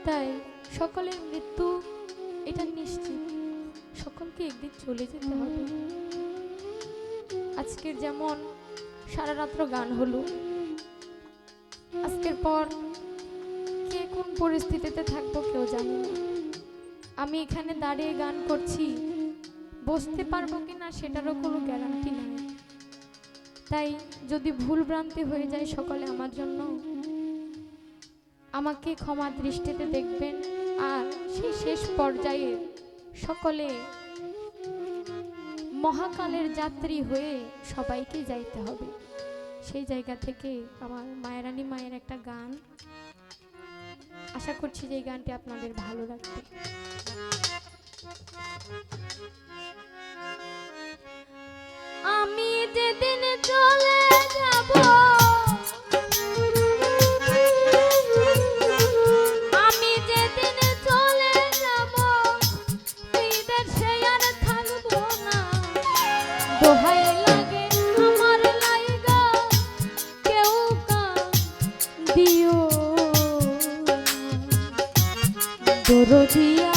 তাই সকলের মৃত্যু এটা নিশ্চিত, সকলকে একদিন চলে যেতে হবে। আজকের যেমন সারা রাত্র গান হলো, আজকের পর কে কোন পরিস্থিতিতে থাকবো কেউ জানি না। আমি এখানে দাঁড়িয়ে গান করছি, বসতে পারবো কিনা সেটারও কোনো গ্যারান্টি নাই। তাই যদি ভুল ভ্রান্তি হয়ে যায় সকলে আমার জন্য আমাকে ক্ষমা দৃষ্টিতে দেখবেন। আর সেই শেষ পর্যায়ে সকলে মহাকালের যাত্রী হয়ে সবাইকে যাইতে হবে। সেই জায়গা থেকে আমার মায়েরানী মায়ের একটা গান, আশা করছি যে এই গানটি আপনাদের ভালো লাগবে। আমি যেদিন চলে যাব, আমি যেদিন চলে যাব, ঈদের সে আর থাকবো না। দোহাই লাগে আমার লাইগা কেউ দিও দরদিয়া।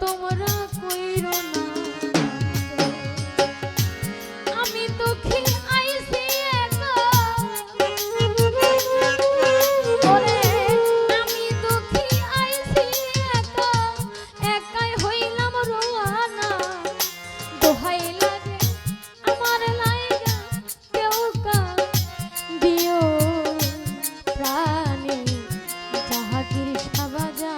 তোমরা কইরো না, আমি দুঃখী আইছি একা, ওরে আমি দুঃখী আইছি একা, একাই হইলাম রোয়ানা। দোহাই লাগে আমার লাইগা কেউ দিও প্রাণে জাহাগীর সাবাজা।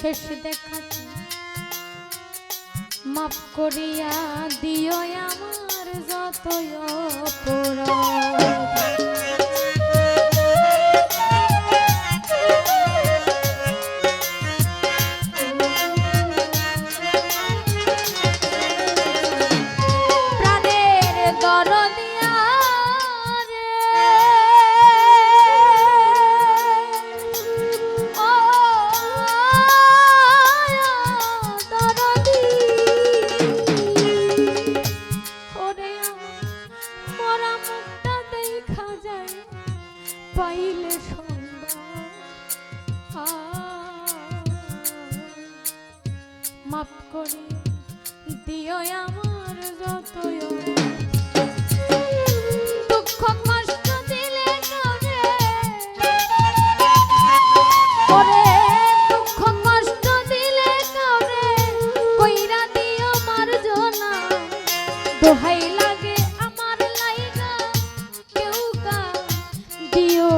শেষ দেখাতে মাফ করিয়া দিও আমার যতই অপরাধ। পাইলে মাফ করে দিও আমার যতই দুঃখ কষ্ট দিলে কাউরে, ওরে দুঃখ কষ্ট দিলে কাউরে কইরা দিও মার্জনা। দোহাই লাগে আমার লাইগা কেউ কা দিও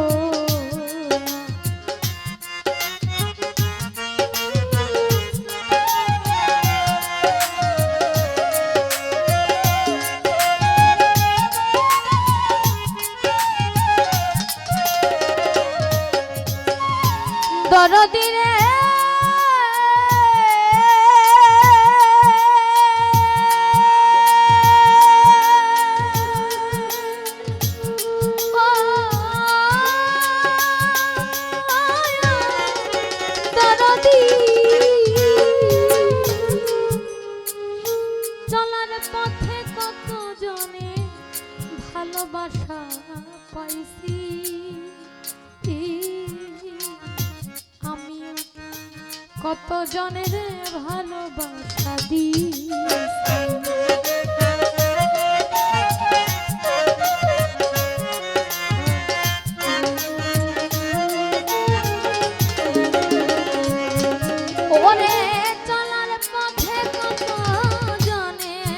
দরদি রে দরদি চলার পথে কত জনে ভালোবাসা পাইছি, কত জনের ভালোবাসা দিয়েছি। ওরে চলার পথে কত জনের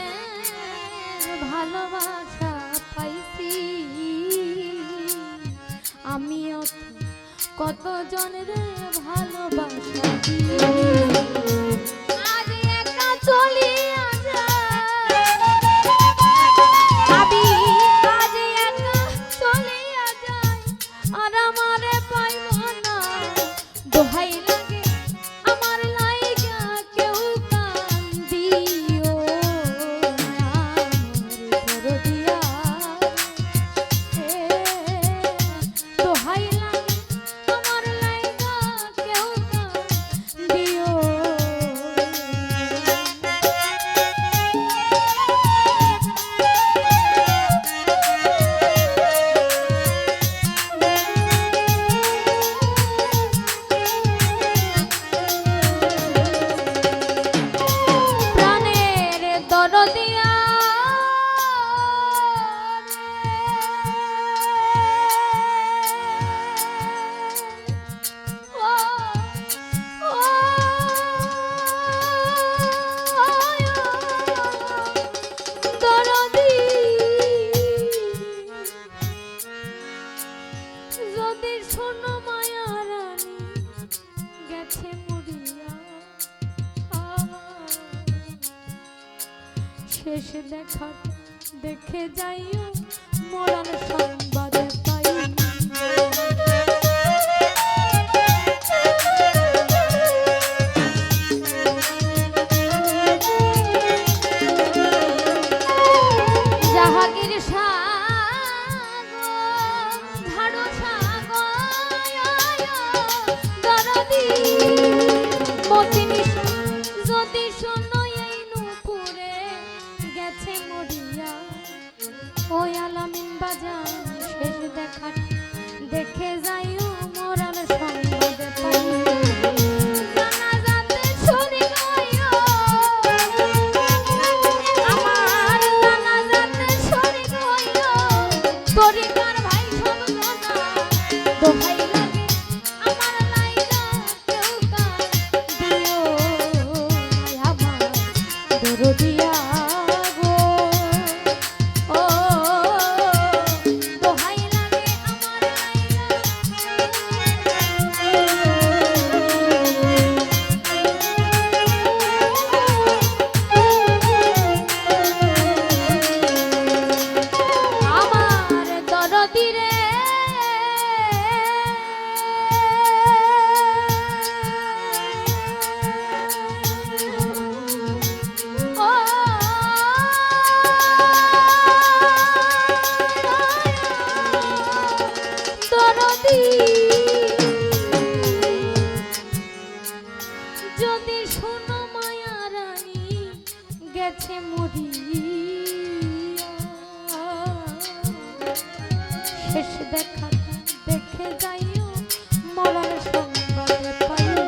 ভালোবাসা পাইছি, আমিও কত জনের ভালোবাসা আজ একা চলিয়া যায়, আমি আজ একা চলিয়া যাই আর আমারে পাইব না। দোহাই লাগে আমার লাইগা কেউ কান্দিও না, দরদিয়া দোহাই লাগে আমার লাইগা কেউ কান্দিও। প্রাণের দরদিয়া যদি শোনো মায়া রানী গেছে মরিয়া, শেষ দেখা দেখে যাইও মরণ সংবাদ পাই। জাহাগীর যদি শোনো এই নুপুরে গেছে মরিয়া, ওই আলামিন বাজার গানটি যদি শোনো মায়া রানী গেছে মরিয়া, শেষ দেখা দেখে যাইও মরার সংবাদ পাইও।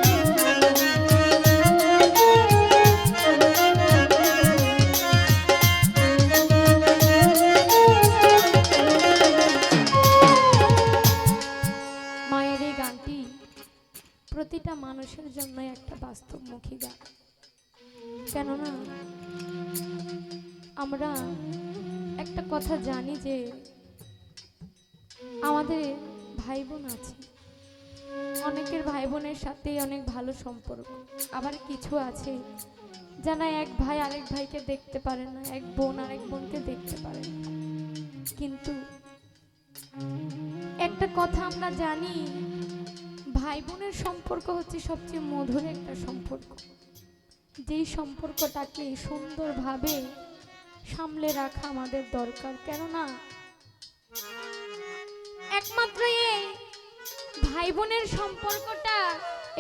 মায়ের এই গানটি প্রতিটা মানুষের জন্য একটা বাস্তবমুখী গান। কেননা আমরা একটা কথা জানি যে আমাদের ভাই বোন আছে, অনেকের ভাই বোনের সাথে অনেক ভালো সম্পর্ক, আবার কিছু আছে যারা এক ভাই আরেক ভাইকে দেখতে পারে না, এক বোন আরেক বোনকে দেখতে পারে না। কিন্তু একটা কথা আমরা জানি, ভাই বোনের সম্পর্ক হচ্ছে সবচেয়ে মধুর একটা সম্পর্ক, যেই সম্পর্কটাকে সুন্দরভাবে সামলে রাখা আমাদের দরকার। কেননা একমাত্র এই ভাই বোনের সম্পর্কটা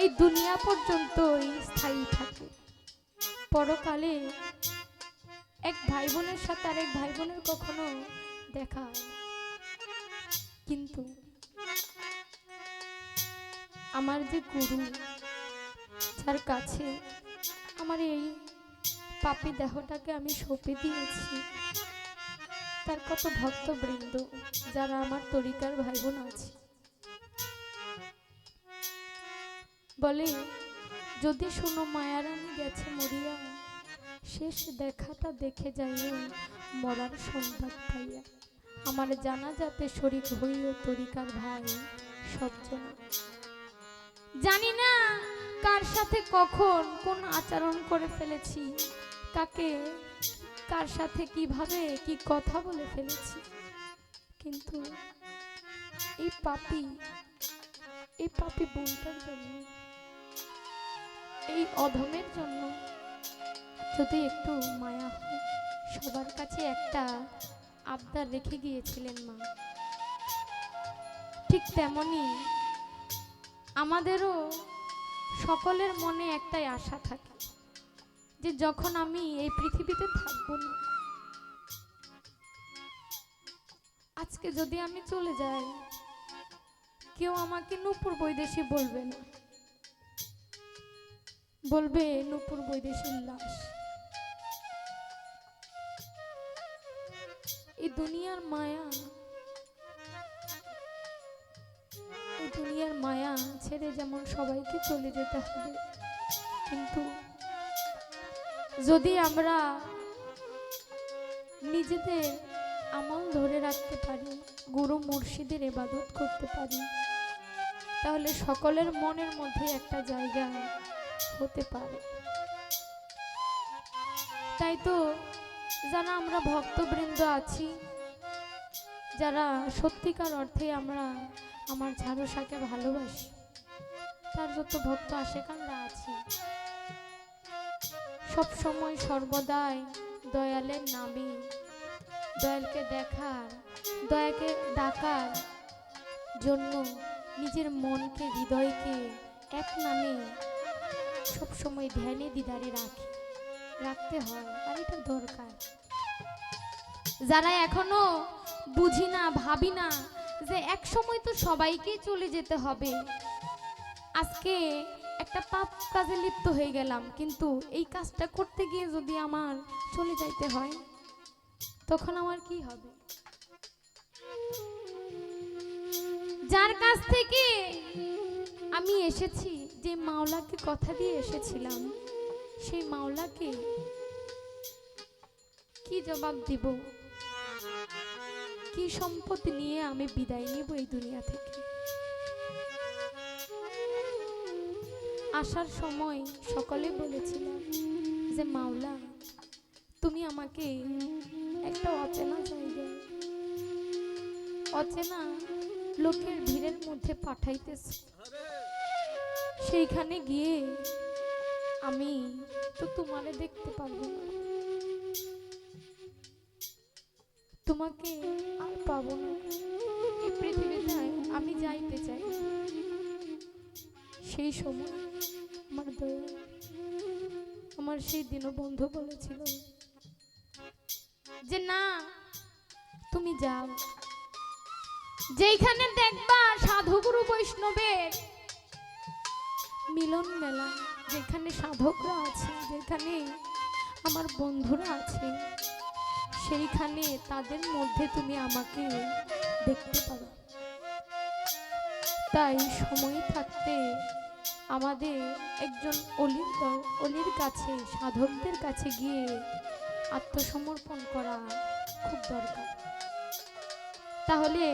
এই দুনিয়া পর্যন্তই স্থায়ী থাকে। পরকালে এক ভাই বোনের সাথে আরেক ভাই বোনের কখনো দেখা হয় না। কিন্তু আমার যে গুরু, যার কাছে আমার এই পাপী দেহটাকে আমি সঁপে দিয়েছি, তার কত ভক্তবৃন্দ যারা আমার তরিকার ভাই বোন আছে, বলে যদি শোনো মায়ারানী গেছে মরিয়া, শেষ দেখাটা দেখে যাইও মরার সংবাদ পাইয়া। আমার জানা যাতে শরীক হইও তরিকার ভাই সজ্জনা। জানি না কার সাথে কখন কোন আচরণ করে ফেলেছি, কাকে কার সাথে কিভাবে কি কথা বলে ফেলেছি, কিন্তু এই পাপী বোনটার জন্য, এই অধমের জন্য যদি একটু মায়া হয়। সবার কাছে একটা আবদার রেখে গিয়েছিলেন মা, ঠিক তেমনি আমাদেরও সকলের মনে একটাই আশা থাকে যে যখন আমি এই পৃথিবীতে থাকবো না, আজকে যদি আমি চলে যাই, কেউ আমাকে নূপুর বৈদেশী বলবে না, বলবে নূপুর বৈদেশীর লাশ। এই দুনিয়ার মায়া, এই দুনিয়ার মায়া ছেড়ে যেমন সবাইকে চলে যেতে হবে, কিন্তু যদি আমরা নিজেদের আমল ধরে রাখতে পারি, গুরু মুর্শিদের ইবাদত করতে পারি, তাহলে সকলের মনের মধ্যে একটা জায়গা হতে পারে। তাই তো যারা আমরা ভক্তবৃন্দ আছি, যারা সত্যিকার অর্থে আমরা আমার ঝাড়ুসাকে ভালোবাসি, তার যত ভক্ত আশেকানরা আছি, সব সময় সর্বদাই দয়ালের নামে, দয়ালকে দেখার, দয়াকে ডাকার জন্য নিজের মনকে, হৃদয়কে এক নামে সব সময় ধ্যানে দিদারে রাখতে হয়, আর এটা দরকার। যারা এখনো বুঝি না, ভাবি না যে এক সময় তো সবাইকেই চলে যেতে হবে, আজকে একটা পাপ কাজে লিপ্ত হয়ে গেলাম, কিন্তু এই কাজটা করতে গিয়ে যদি আমার চলে যাইতে হয়, তখন আমার কি হবে? যার কাছ থেকে আমি এসেছি, যে মাওলাকে কথা দিয়ে এসেছিলাম, সেই মাওলাকে কি জবাব দিব? কি সম্পদ নিয়ে আমি বিদায় নিব এই দুনিয়া থেকে? আসার সময় সকলে বলেছিলাম যে মাওলা, তুমি আমাকে একটা অচেনা জায়গায়, অচেনা লোকের ভিড়ের মধ্যে পাঠাইতেছ, সেইখানে গিয়ে আমি তো তোমারে দেখতে পারবো না, তোমাকে আর পাবো না। এই পৃথিবীতে আমি যাই ঘুমাইতে চাই। সেই সময় আমার দয়া আমার সেই দীনবন্ধু বলেছিল যে না, তুমি যাও, যেখানে দেখবা সাধুগুরু বৈষ্ণবের মিলন মেলা, যেখানে সাধকরা আছে, যেখানে আমার বন্ধুরা আছে, সেইখানে তাদের মধ্যে তুমি আমাকে দেখতে পাবে। তাই সময় থাকতে আমাদের একজন অলির কাছে, সাধকদের কাছে গিয়ে আত্মসমর্পণ করা খুব দরকার। তাহলে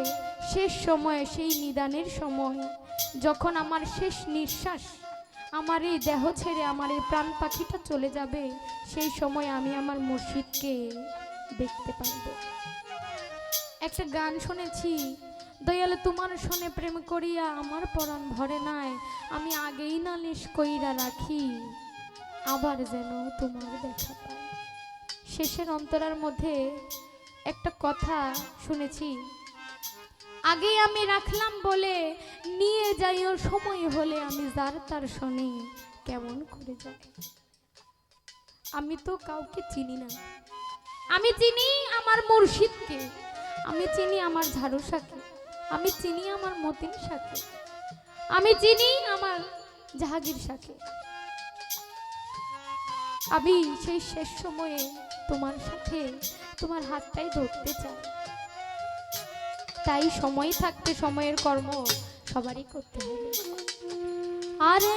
শেষ সময়ে, সেই নিদানের সময়, যখন আমার শেষ নিঃশ্বাস, আমার এই দেহ ছেড়ে আমার এই প্রাণ পাখিটা চলে যাবে, সেই সময় আমি আমার মুর্শিদকে দেখতে পারব। একটা গান শুনেছি, দয়াল তোমার শোনে প্রেম করিয়া আমার পরাণ ভরে নাই, আমি আগেই নালিশ কইরা রাখি আবার যেন তোমার দেখা পাই। শেষের অন্তরার মধ্যে একটা কথা শুনেছি, আগেই আমি রাখলাম বলে নিয়ে যাইও সময় হলে, আমি যার তার শোনে কেমন করে যাই। আমি তো কাউকে চিনি না, আমি চিনি আমার মুর্শিদকে, আমি চিনি আমার ঝাড়ুসাকে, আমি চিনি আমার মতিন শাকে, আমি চিনি আমার জাহাগীর শাকে। আমি সেই শেষ সময়ে তোমার সাথে তোমার হাতটাই ধরতে চাই। তাই সময় থাকতে সময়ের কর্ম সবারই করতে হবে। আরে